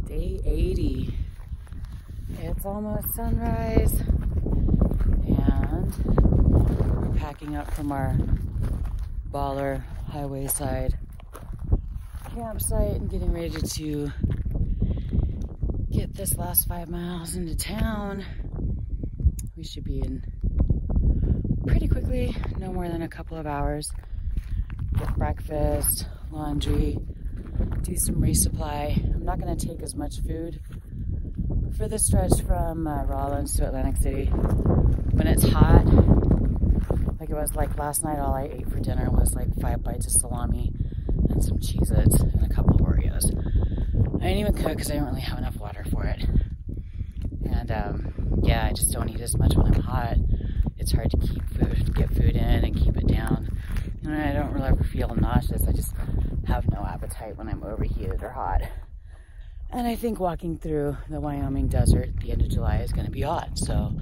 Day 80. It's almost sunrise and we're packing up from our baller highway side campsite and getting ready to get this last 5 miles into town. We should be in pretty quickly, no more than a couple of hours. Get breakfast, laundry, do some resupply. I'm not going to take as much food for the stretch from Rawlins to Atlantic City. When it's hot, like it was like last night, all I ate for dinner was like 5 bites of salami and some Cheez-Its and a couple of Oreos. I didn't even cook because I didn't really have enough water for it. And yeah, I just don't eat as much when I'm hot. It's hard to get food in and keep it down. And I don't really ever feel nauseous. I just have no appetite when I'm overheated or hot. And I think walking through the Wyoming desert at the end of July is going to be hot. So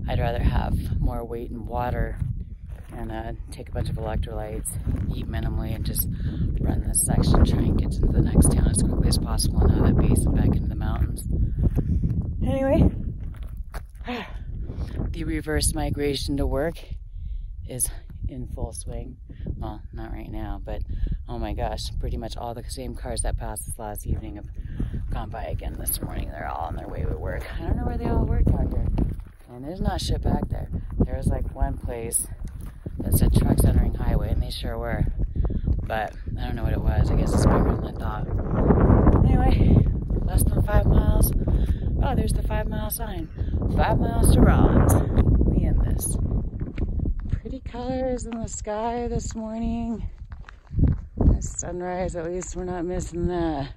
I'd rather have more weight in water and take a bunch of electrolytes, eat minimally, and just run this section, try and get to the next town as quickly as possible and out of that base and back into the mountains. Anyway, the reverse migration to work is in full swing. Well, not right now, but oh my gosh, pretty much all the same cars that passed us last evening have gone by again this morning. They're all on their way to work. I don't know where they all work out here. And there's not shit back there. There was like one place that said trucks entering highway, and they sure were. But I don't know what it was. I guess it's bigger than I thought. Anyway, less than 5 miles. Oh, there's the 5 mile sign. 5 miles to Rawlins. We in this. Pretty colors in the sky this morning. Nice sunrise, at least we're not missing that.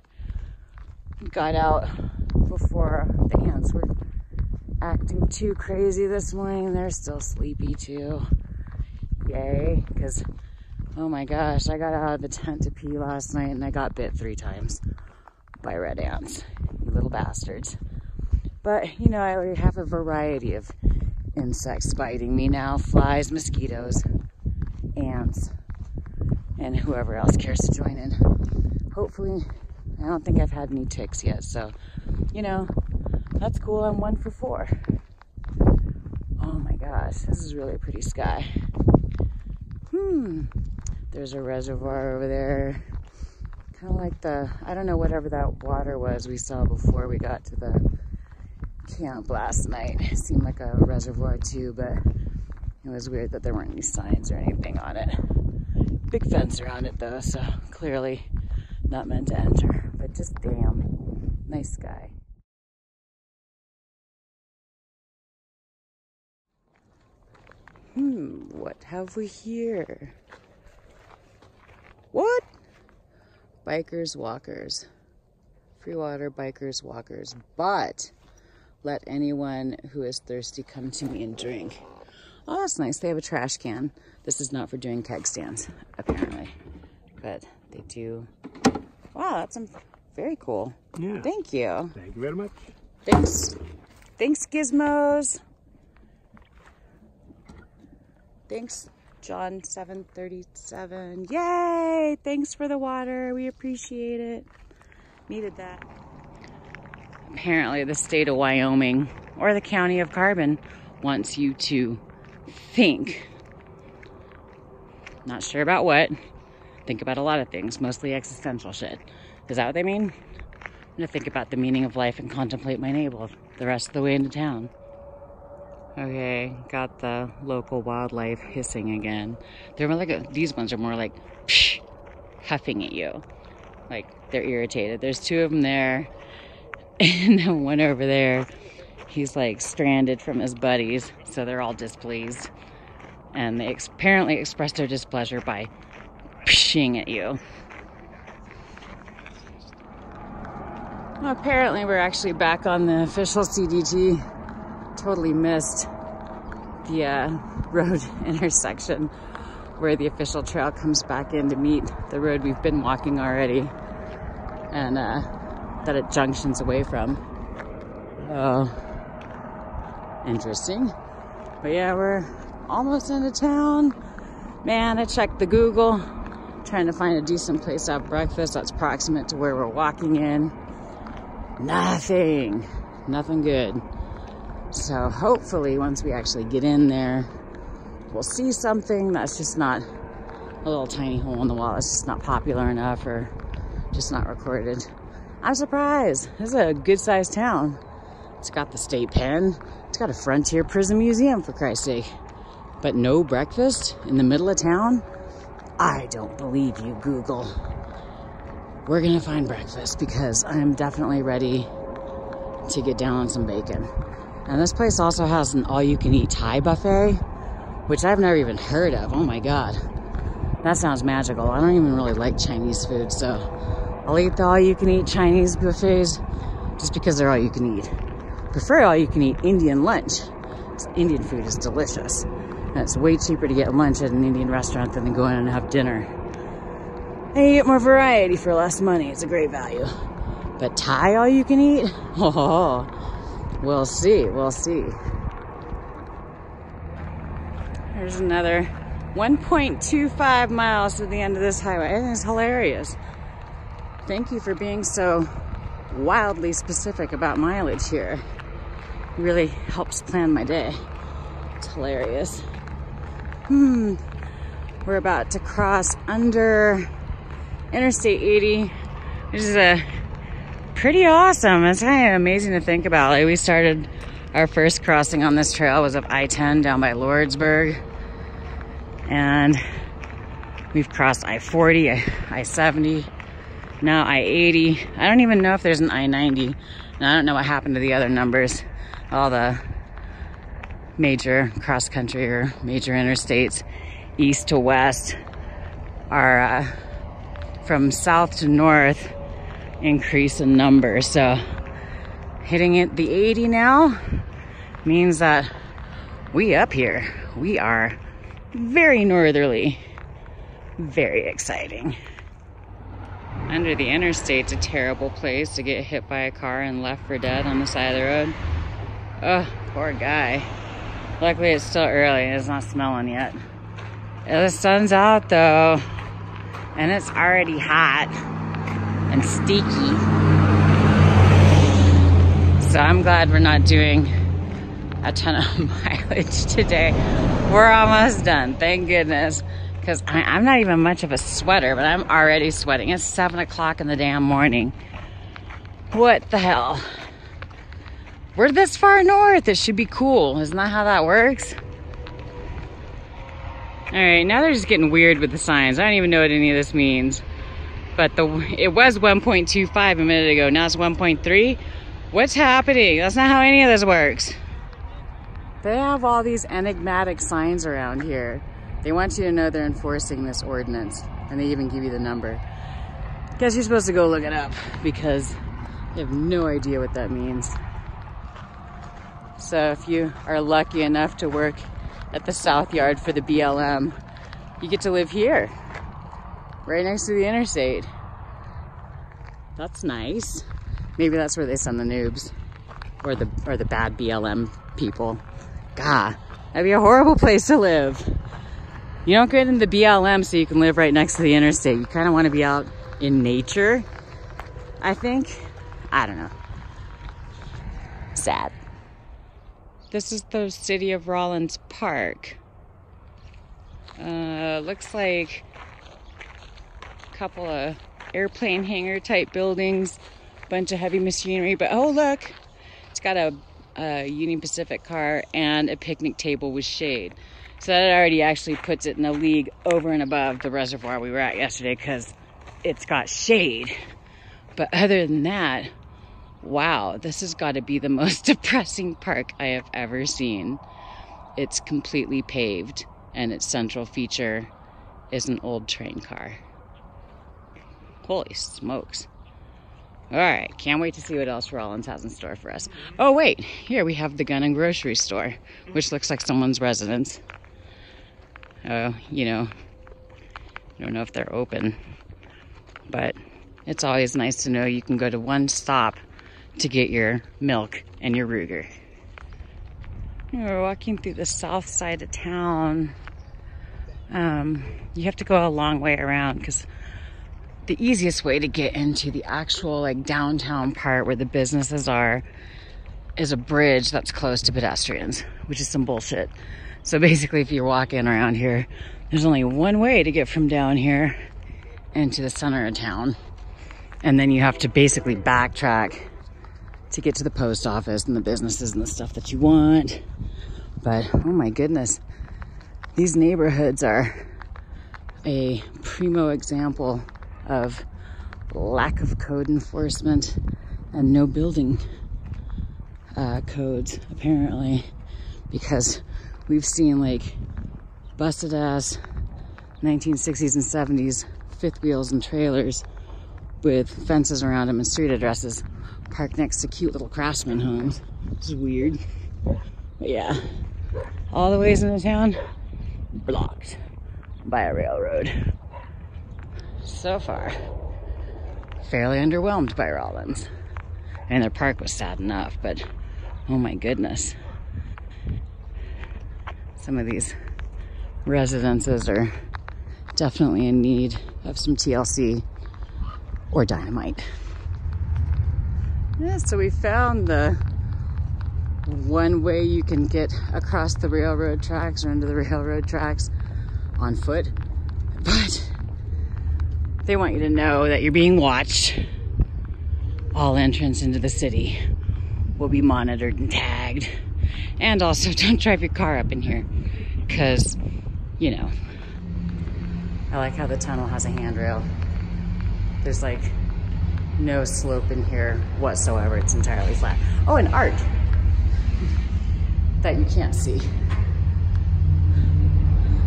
Got out before the ants were acting too crazy this morning. They're still sleepy too. Yay, because oh my gosh, I got out of the tent to pee last night and I got bit 3 times by red ants. You little bastards. But you know, I have a variety of insects biting me now. Flies, mosquitoes, ants, and whoever else cares to join in. Hopefully, I don't think I've had any ticks yet, so, you know, that's cool. I'm 1 for 4. Oh my gosh, this is really a pretty sky. There's a reservoir over there. Kind of like the, I don't know, whatever that water was we saw before we got to the camp last night. It seemed like a reservoir too, but it was weird that there weren't any signs or anything on it. Big fence around it though, so clearly not meant to enter, but just damn, nice sky. What have we here? What? Bikers, walkers. Free water, bikers, walkers. But let anyone who is thirsty come to me and drink. Oh, that's nice. They have a trash can. This is not for doing keg stands, apparently. But they do. Wow, that's very cool. Yeah. Thank you. Thank you very much. Thanks. Thanks, Gizmos. Thanks, John 737. Yay! Thanks for the water. We appreciate it. Needed that. Apparently the state of Wyoming, or the county of Carbon, wants you to think. Not sure about what. Think about a lot of things, mostly existential shit. Is that what they mean? I'm gonna think about the meaning of life and contemplate my navel the rest of the way into town. Okay, got the local wildlife hissing again. They're more like these ones are more like psh, huffing at you. Like they're irritated. There's 2 of them there. And then one over there, he's like stranded from his buddies. So they're all displeased. And they apparently expressed their displeasure by pshing at you. Well, apparently we're actually back on the official CDT. Totally missed the road intersection where the official trail comes back in to meet the road we've been walking already and that it junctions away from. Oh, interesting. But yeah, we're almost into town. Man, I checked the Google, trying to find a decent place to have breakfast that's proximate to where we're walking in. Nothing good. So hopefully once we actually get in there, we'll see something that's just not a little tiny hole in the wall. It's just not popular enough or just not recorded. I'm surprised. This is a good sized town. It's got the state pen. It's got a frontier prison museum, for Christ's sake. But no breakfast in the middle of town? I don't believe you, Google. We're gonna find breakfast because I'm definitely ready to get down on some bacon. And this place also has an all-you-can-eat Thai buffet, which I've never even heard of. Oh my God. That sounds magical. I don't even really like Chinese food, so I'll eat the all-you-can-eat Chinese buffets just because they're all-you-can-eat. Prefer all-you-can-eat Indian lunch. Indian food is delicious. And it's way cheaper to get lunch at an Indian restaurant than to go in and have dinner. And you get more variety for less money. It's a great value. But Thai all-you-can-eat? Oh, we'll see. We'll see. There's another 1.25 miles to the end of this highway. I think it's hilarious. Thank you for being so wildly specific about mileage here. It really helps plan my day. It's hilarious. We're about to cross under Interstate 80, which is pretty awesome. It's kind of amazing to think about. Like, we started our first crossing on this trail was up I-10 down by Lordsburg. And we've crossed I-40, I-70, now I-80. I don't even know if there's an I-90. And I don't know what happened to the other numbers. All the major cross-country or major interstates, east to west, are from south to north increase in number. So hitting it the 80 now means that we up here. We are very northerly. Very exciting. Under the interstate's a terrible place to get hit by a car and left for dead on the side of the road. Oh, poor guy. Luckily it's still early and it's not smelling yet. The sun's out though, and it's already hot and sticky. So I'm glad we're not doing a ton of mileage today. We're almost done, thank goodness. Because I'm not even much of a sweater, but I'm already sweating. It's 7 o'clock in the damn morning. What the hell? We're this far north. It should be cool. Isn't that how that works? All right, now they're just getting weird with the signs. I don't even know what any of this means. But it was 1.25 a minute ago. Now it's 1.3. What's happening? That's not how any of this works. They have all these enigmatic signs around here. They want you to know they're enforcing this ordinance, and they even give you the number. Guess you're supposed to go look it up because you have no idea what that means. So if you are lucky enough to work at the South Yard for the BLM, you get to live here, right next to the interstate. That's nice. Maybe that's where they send the noobs or the bad BLM people. God, that'd be a horrible place to live. You don't get in the BLM so you can live right next to the interstate. You kind of want to be out in nature, I think. I don't know. Sad. This is the city of Rawlins Park. Looks like a couple of airplane hangar type buildings, bunch of heavy machinery, but oh look, it's got a Union Pacific car and a picnic table with shade. So that already actually puts it in a league over and above the reservoir we were at yesterday because it's got shade. But other than that, wow, this has got to be the most depressing park I have ever seen. It's completely paved and its central feature is an old train car. Holy smokes. All right, can't wait to see what else Rawlins has in store for us. Oh wait, here we have the gun and grocery store, which looks like someone's residence. You know, I don't know if they're open, but it's always nice to know you can go to one stop to get your milk and your Ruger. We're walking through the south side of town. You have to go a long way around because the easiest way to get into the actual like downtown part where the businesses are is a bridge that's closed to pedestrians, which is some bullshit. So basically, if you're walking around here, there's only one way to get from down here into the center of town. And then you have to basically backtrack to get to the post office and the businesses and the stuff that you want. But oh my goodness, these neighborhoods are a primo example of lack of code enforcement and no building codes, apparently, because we've seen like busted ass 1960s and 70s fifth wheels and trailers with fences around them and street addresses parked next to cute little craftsman homes. This is weird. But yeah, all the ways into town blocked by a railroad. So far, fairly underwhelmed by Rawlins. And their park was sad enough, but oh my goodness. Some of these residences are definitely in need of some TLC or dynamite. Yeah, so we found the one way you can get across the railroad tracks or into the railroad tracks on foot, but they want you to know that you're being watched. All entrance into the city will be monitored and tagged. And also, don't drive your car up in here, because, you know, I like how the tunnel has a handrail. There's like no slope in here whatsoever. It's entirely flat. Oh, and art that you can't see.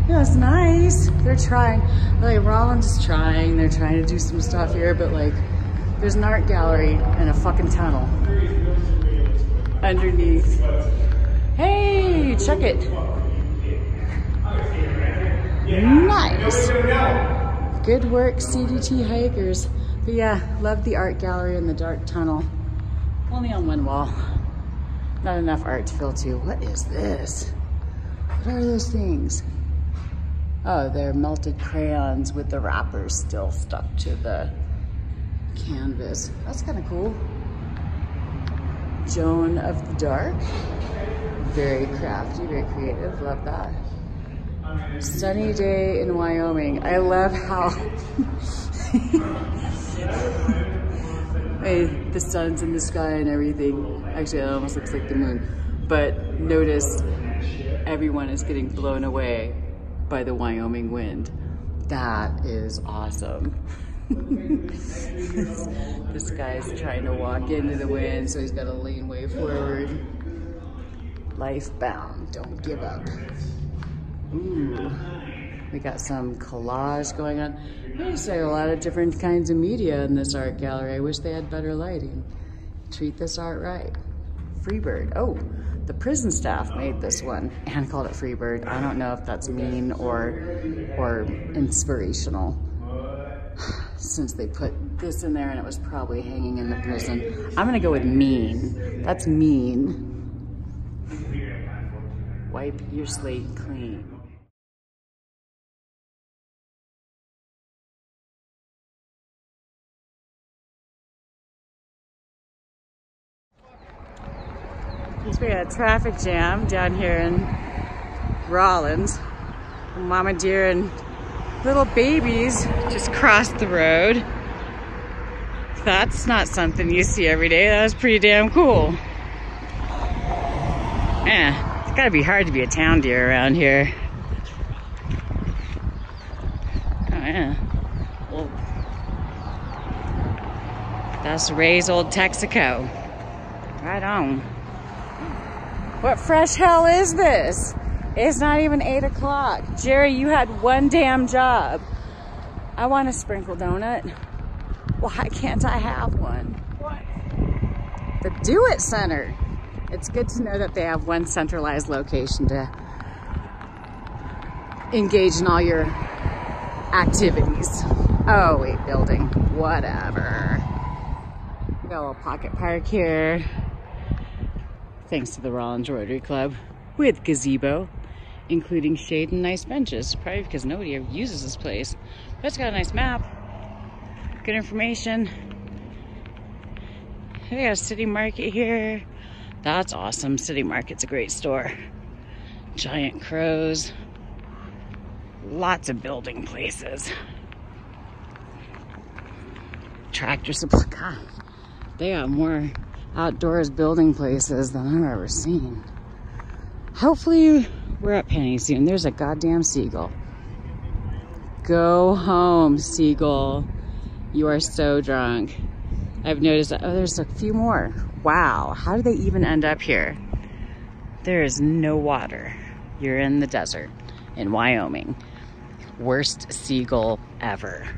Yeah, it's nice. They're trying, like Rawlins is trying. They're trying to do some stuff here, but like there's an art gallery and a fucking tunnel underneath. Hey, check it. Nice. Good work, CDT hikers. But yeah, love the art gallery and the dark tunnel. Only on one wall. Not enough art to fill two. What is this? What are those things? Oh, they're melted crayons with the wrappers still stuck to the canvas. That's kind of cool. Joan of the Dark. Very crafty, very creative. Love that. Sunny day in Wyoming. I love how the sun's in the sky and everything. Actually, it almost looks like the moon. But notice everyone is getting blown away by the Wyoming wind. That is awesome. This guy's trying to walk into the wind, so he's got to lean way forward. Life bound, don't give up. Ooh, we got some collage going on. There's a lot of different kinds of media in this art gallery. I wish they had better lighting. Treat this art right. Freebird. Oh, the prison staff made this one and called it Freebird. I don't know if that's mean or inspirational, since they put this in there and it was probably hanging in the prison. I'm gonna go with mean. That's mean. Wipe your slate clean. We had a traffic jam down here in Rawlins. Mama deer and little babies just crossed the road. That's not something you see every day. That was pretty damn cool. Yeah, it's gotta be hard to be a town deer around here. Oh yeah. Well, that's Ray's old Texaco. Right on. What fresh hell is this? It's not even 8 o'clock. Jerry, you had one damn job. I want a sprinkle donut. Why can't I have one? What? The Do It Center. It's good to know that they have one centralized location to engage in all your activities. Oh, wait, building. Whatever. We got a little pocket park here. Thanks to the Rawlins Rotary Club, with gazebo, including shade and nice benches. Probably because nobody ever uses this place. But it's got a nice map. Good information. We got a city market here. That's awesome. City market's a great store. Giant crows. Lots of building places. Tractor supply. God, they got more outdoors building places than I've ever seen. Hopefully we're at Penny soon. There's a goddamn seagull. Go home, seagull. You are so drunk. I've noticed that, oh, there's a few more. Wow, how did they even end up here? There is no water. You're in the desert in Wyoming. Worst seagull ever.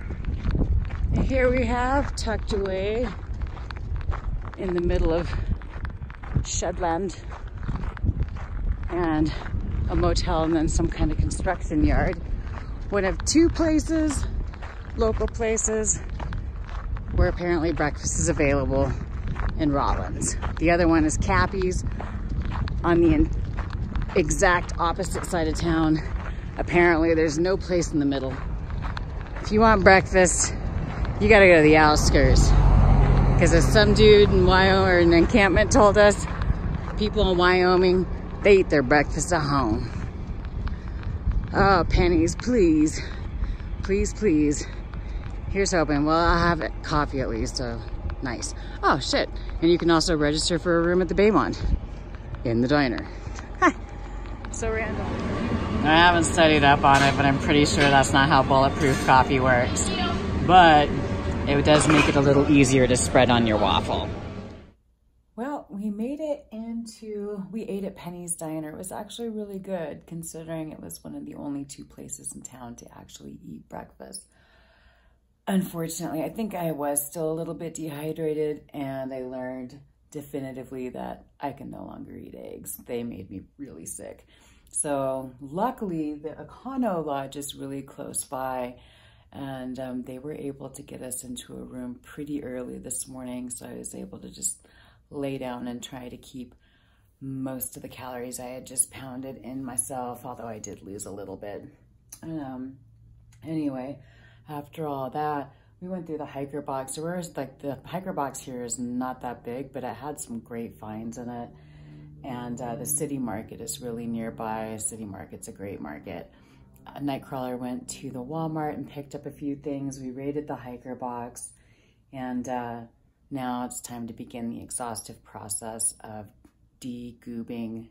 And here we have, tucked away in the middle of Shedland and a motel and then some kind of construction yard. One of two places, local places, where apparently breakfast is available in Rawlins. The other one is Cappy's on the exact opposite side of town. Apparently there's no place in the middle. If you want breakfast, you gotta go to the outskirts. Because as some dude in Wyoming or an encampment told us, people in Wyoming, they eat their breakfast at home. Oh, pennies, please. Please, please. Here's hoping. Well, I'll have coffee at least, so nice. Oh, shit. And you can also register for a room at the Baymont in the diner. So random. I haven't studied up on it, but I'm pretty sure that's not how bulletproof coffee works. But it does make it a little easier to spread on your waffle. Well, we made it we ate at Penny's Diner. It was actually really good, considering it was one of the only two places in town to actually eat breakfast. Unfortunately, I think I was still a little bit dehydrated, and I learned definitively that I can no longer eat eggs. They made me really sick. So luckily, the Econo Lodge is really close by, and they were able to get us into a room pretty early this morning, so I was able to just lay down and try to keep most of the calories I had just pounded in myself, although I did lose a little bit. Anyway, after all that, we went through the hiker box. So the hiker box here is not that big, but it had some great finds in it. And the city market is really nearby. City market's a great market. Nightcrawler went to the Walmart and picked up a few things. We raided the hiker box, and now it's time to begin the exhaustive process of de-goobing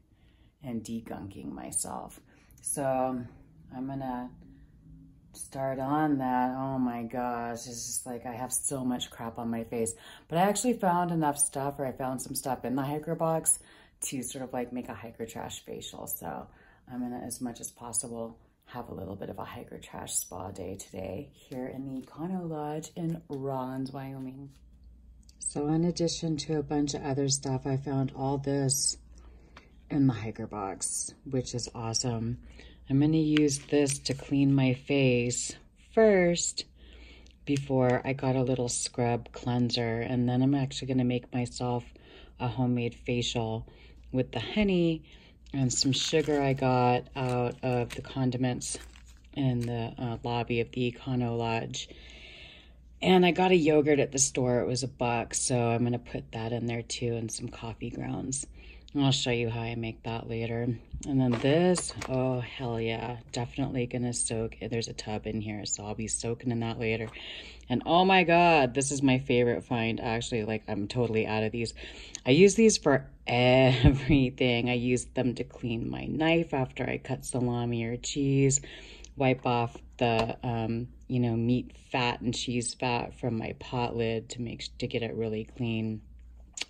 and de-gunking myself. So I'm gonna start on that. Oh my gosh, it's just like I have so much crap on my face. But I actually found enough stuff, or I found some stuff in the hiker box to sort of like make a hiker trash facial. So I'm gonna, as much as possible, have a little bit of a hiker trash spa day today here in the Econo Lodge in Rawlins, Wyoming. So in addition to a bunch of other stuff, I found all this in the hiker box, which is awesome. I'm going to use this to clean my face first before I got a little scrub cleanser. And then I'm actually going to make myself a homemade facial with the honey and some sugar I got out of the condiments in the lobby of the Econo Lodge. And I got a yogurt at the store. It was $1, so I'm going to put that in there too, and some coffee grounds. And I'll show you how I make that later. And then this, oh, hell yeah. Definitely going to soak. There's a tub in here, so I'll be soaking in that later. And oh my God, this is my favorite find. Actually, like, I'm totally out of these. I use these for everything. I use them to clean my knife after I cut salami or cheese. Wipe off the, you know, meat fat and cheese fat from my pot lid to get it really clean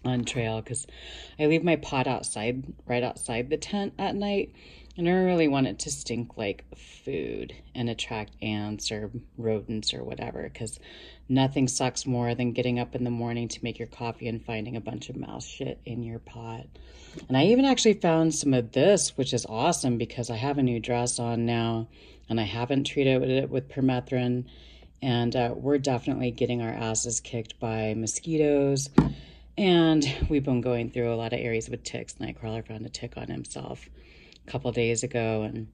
on trail, because I leave my pot outside, right outside the tent at night, and I don't really want it to stink like food and attract ants or rodents or whatever, because nothing sucks more than getting up in the morning to make your coffee and finding a bunch of mouse shit in your pot. And I even actually found some of this, which is awesome because I have a new dress on now and I haven't treated it with permethrin, and we're definitely getting our asses kicked by mosquitoes. And we've been going through a lot of areas with ticks. Nightcrawler found a tick on himself a couple days ago, and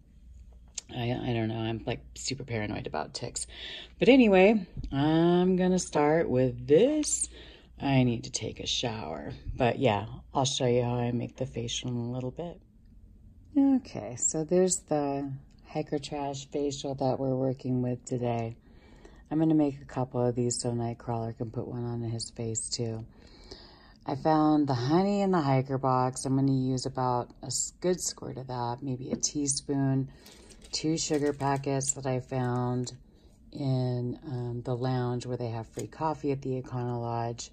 I don't know. I'm like super paranoid about ticks. But anyway, I'm gonna start with this. I need to take a shower. But yeah, I'll show you how I make the facial in a little bit. Okay, so there's the hiker trash facial that we're working with today. I'm gonna make a couple of these so Nightcrawler can put one on his face too. I found the honey in the hiker box. I'm gonna use about a good squirt of that, maybe a teaspoon, 2 sugar packets that I found in the lounge where they have free coffee at the Econo Lodge,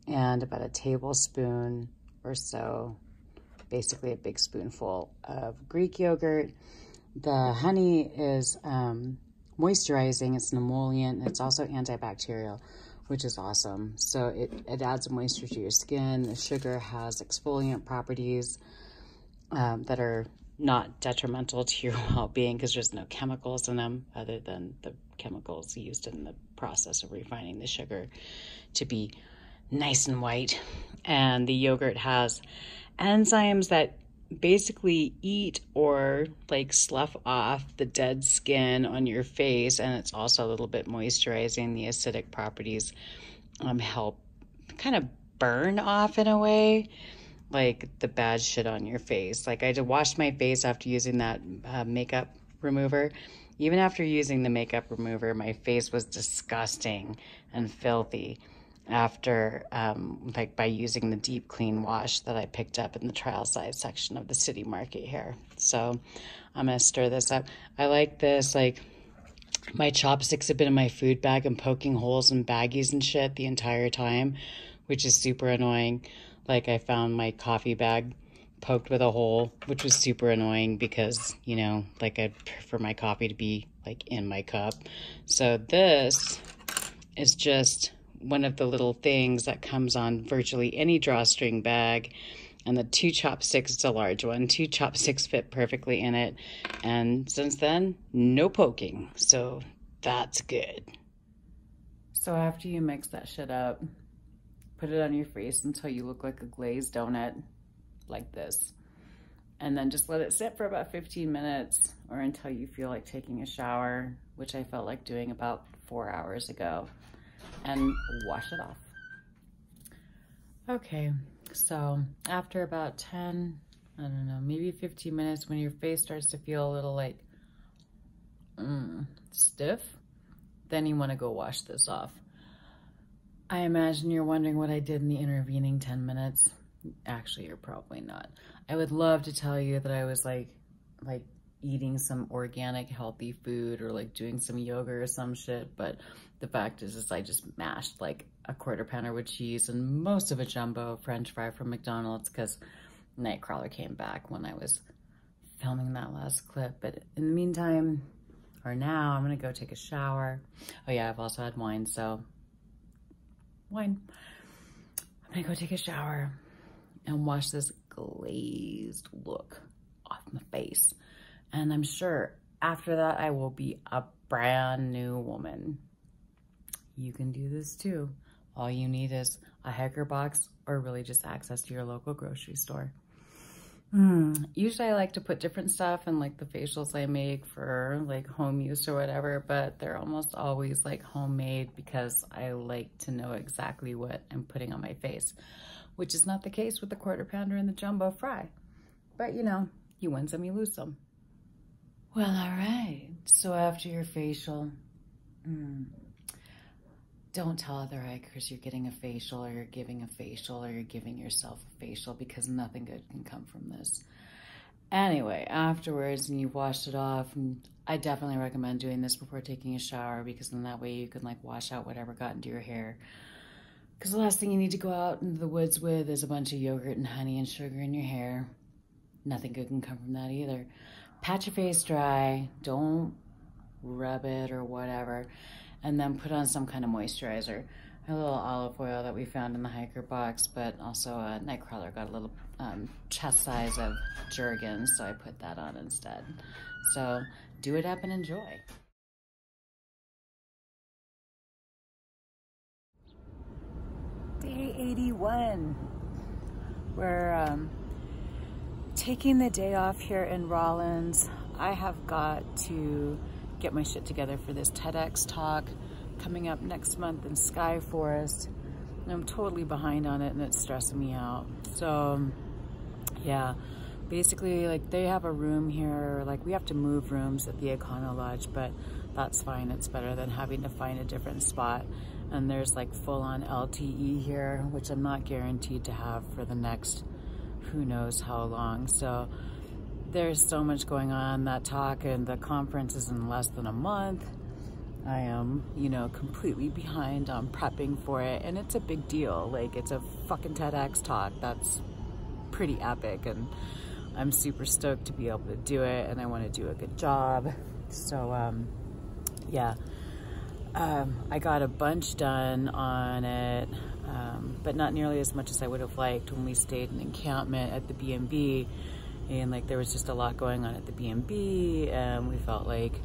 and about a tablespoon or so, basically a big spoonful of Greek yogurt. The honey is moisturizing, it's an emollient, it's also antibacterial, which is awesome. So it adds moisture to your skin. The sugar has exfoliant properties that are not detrimental to your well-being because there's no chemicals in them other than the chemicals used in the process of refining the sugar to be nice and white. And the yogurt has enzymes that basically eat or like slough off the dead skin on your face, and it's also a little bit moisturizing. The acidic properties help kind of burn off in a way like the bad shit on your face. Like I washed my face after using that makeup remover. Even after using the makeup remover, my face was disgusting and filthy after like by using the deep clean wash that I picked up in the trial size section of the city market here. So I'm gonna stir this up. I like this, like my chopsticks have been in my food bag and poking holes in baggies and shit the entire time, which is super annoying. Like I found my coffee bag poked with a hole, which was super annoying because, you know, like I'd prefer my coffee to be like in my cup. So this is just one of the little things that comes on virtually any drawstring bag. And the 2 chopsticks, it's a large one, 2 chopsticks fit perfectly in it. And since then, no poking. So that's good. So after you mix that shit up, put it on your face until you look like a glazed donut, like this. And then just let it sit for about 15 minutes or until you feel like taking a shower, which I felt like doing about 4 hours ago, and wash it off. Okay, so after about 10, I don't know, maybe 15 minutes, when your face starts to feel a little like stiff, then you want to go wash this off. I imagine you're wondering what I did in the intervening 10 minutes. Actually, you're probably not. I would love to tell you that I was like eating some organic healthy food or like doing some yoga or some shit, but the fact is I just mashed like a quarter pounder with cheese and most of a jumbo French fry from McDonald's because Nightcrawler came back when I was filming that last clip. But in the meantime, or now, I'm gonna go take a shower. Oh yeah, I've also had wine, so wine. I'm gonna go take a shower and wash this glazed look off my face. And I'm sure after that, I will be a brand new woman. You can do this too. All you need is a hiker box or really just access to your local grocery store. Usually I like to put different stuff in like the facials I make for like home use or whatever, but they're almost always like homemade because I like to know exactly what I'm putting on my face, which is not the case with the quarter pounder and the jumbo fry. But you know, you win some, you lose some. Well, all right. So after your facial, don't tell other hikers you're getting a facial or you're giving a facial or you're giving yourself a facial because nothing good can come from this. Anyway, afterwards, and you've washed it off, and I definitely recommend doing this before taking a shower because then that way you can like wash out whatever got into your hair. Because the last thing you need to go out into the woods with is a bunch of yogurt and honey and sugar in your hair. Nothing good can come from that either. Pat your face dry, don't rub it or whatever, and then put on some kind of moisturizer. A little olive oil that we found in the hiker box, but also Nightcrawler got a little chest size of Jergens, so I put that on instead. So do it up and enjoy. Day 81. We're taking the day off here in Rawlins. I have got to get my shit together for this TEDx talk coming up next month in Sky Forest. I'm totally behind on it and it's stressing me out. So yeah, basically like they have a room here, like we have to move rooms at the Econo Lodge, but that's fine. It's better than having to find a different spot. And there's like full-on LTE here, which I'm not guaranteed to have for the next who knows how long. So there's so much going on. That talk and the conference is in less than a month. I am, you know, completely behind on prepping for it, and it's a big deal. Like, it's a fucking TEDx talk. That's pretty epic, and I'm super stoked to be able to do it, and I want to do a good job. So yeah, I got a bunch done on it, but not nearly as much as I would have liked when we stayed in encampment at the B&B, and like there was just a lot going on at the B&B, and we felt like,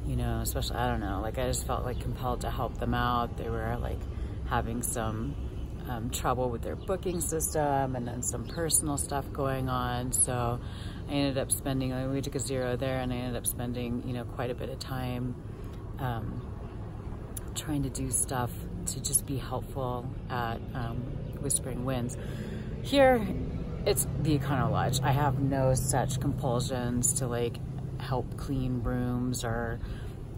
you know, especially, I don't know, like I just felt like compelled to help them out. They were like having some trouble with their booking system, and then some personal stuff going on. So I ended up spending, like, we took a zero there, and I ended up spending, you know, quite a bit of time trying to do stuff to just be helpful at Whispering Winds. Here, it's the Econo Lodge. I have no such compulsions to like help clean rooms or,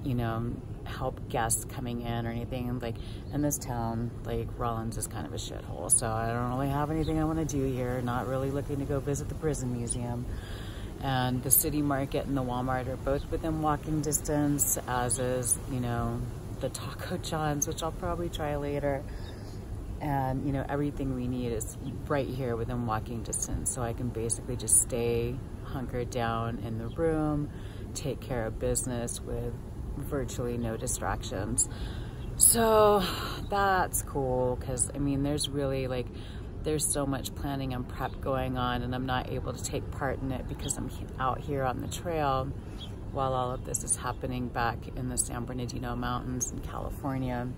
you know, help guests coming in or anything. Like in this town, like Rawlins is kind of a shithole, so I don't really have anything I want to do here. Not really looking to go visit the prison museum. And the city market and the Walmart are both within walking distance, as is, you know, the Taco John's, which I'll probably try later. And, you know, everything we need is right here within walking distance. So I can basically just stay hunkered down in the room, take care of business with virtually no distractions. So that's cool, because I mean, there's really like, there's so much planning and prep going on, and I'm not able to take part in it because I'm out here on the trail while all of this is happening back in the San Bernardino Mountains in California.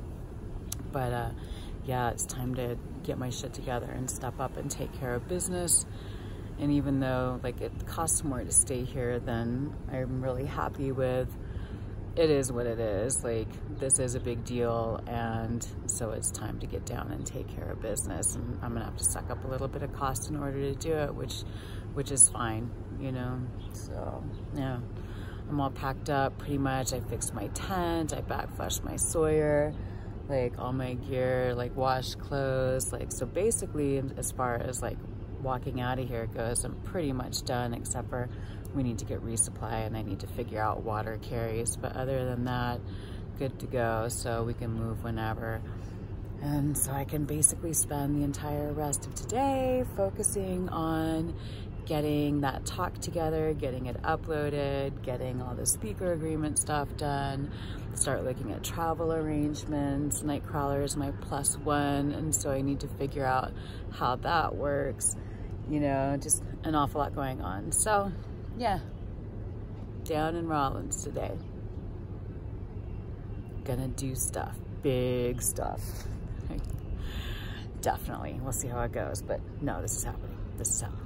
But yeah, it's time to get my shit together and step up and take care of business. And even though like it costs more to stay here than I'm really happy with, it is what it is. Like, this is a big deal, and so it's time to get down and take care of business. And I'm gonna have to suck up a little bit of cost in order to do it, which is fine, you know. So yeah, I'm all packed up pretty much. I fixed my tent, I backflushed my Sawyer, like all my gear, like washed clothes, like, so basically as far as like walking out of here goes, I'm pretty much done, except for we need to get resupply and I need to figure out water carries. But other than that, good to go. So we can move whenever. And so I can basically spend the entire rest of today focusing on getting that talk together, getting it uploaded, getting all the speaker agreement stuff done, start looking at travel arrangements. Nightcrawler is my +1, and so I need to figure out how that works. You know, just an awful lot going on. So yeah, down in Rawlins today. Gonna do stuff, big stuff. Definitely, we'll see how it goes, but no, this is happening. This is happening.